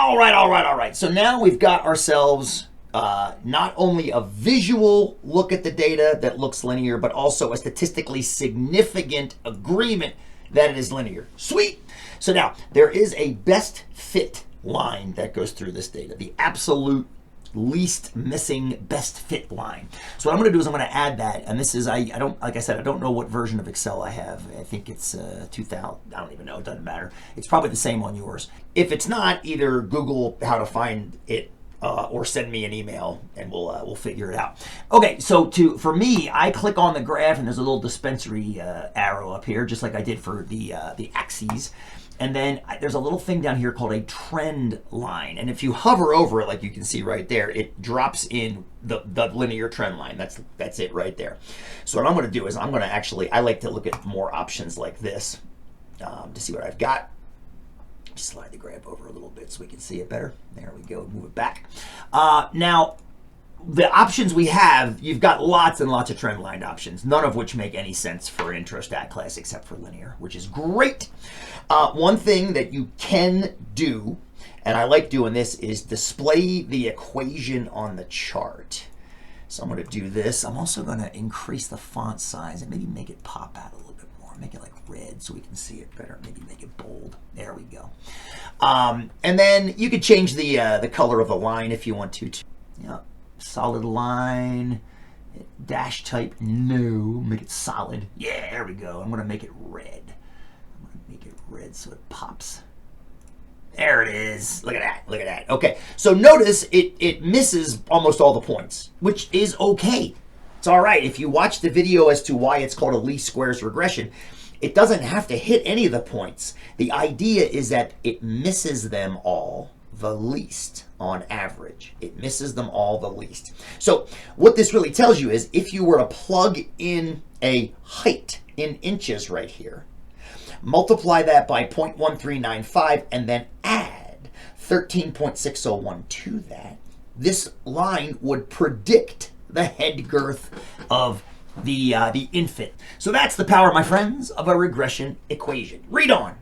All right. So now we've got ourselves not only a visual look at the data that looks linear, but also a statistically significant agreement that it is linear. Sweet. So now there is a best fit line that goes through this data, the absolute least missing best fit line. So what I'm going to do is I'm going to add that, and this is I don't, like I said, I don't know what version of Excel I have. I think it's 2000. I don't even know. It doesn't matter. It's probably the same on yours. If it's not, either Google how to find it or send me an email and we'll figure it out. Okay, so for me, I click on the graph and there's a little dispensary arrow up here, just like I did for the axes. And then there's a little thing down here called a trend line. And if you hover over it, like you can see right there, it drops in the linear trend line. That's it right there. So what I'm going to do is I'm going to actually, I like to look at more options like this to see what I've got. Slide the graph over a little bit so we can see it better. There we go. Move it back. Now, the options we have, you've got lots and lots of trend line options, none of which make any sense for an intro stat class except for linear, which is great. One thing that you can do, and I like doing this, is display the equation on the chart. So I'm going to do this. I'm also going to increase the font size and maybe make it pop out a little bit more. Make it like red so we can see it better. Maybe make it bold. There we go. And then you could change the color of the line if you want to. Yeah. Solid line, dash type, no, make it solid. Yeah, there we go. I'm going to make it red. I'm going to make it red so it pops. There it is. Look at that. Look at that. Okay, so notice it misses almost all the points, which is okay. It's all right. If you watch the video as to why it's called a least squares regression, it doesn't have to hit any of the points. The idea is that it misses them all the least on average. It misses them all the least. So what this really tells you is if you were to plug in a height in inches right here, multiply that by 0.1395 and then add 13.601 to that, this line would predict the head girth of the infant. So that's the power, my friends, of a regression equation. Read on.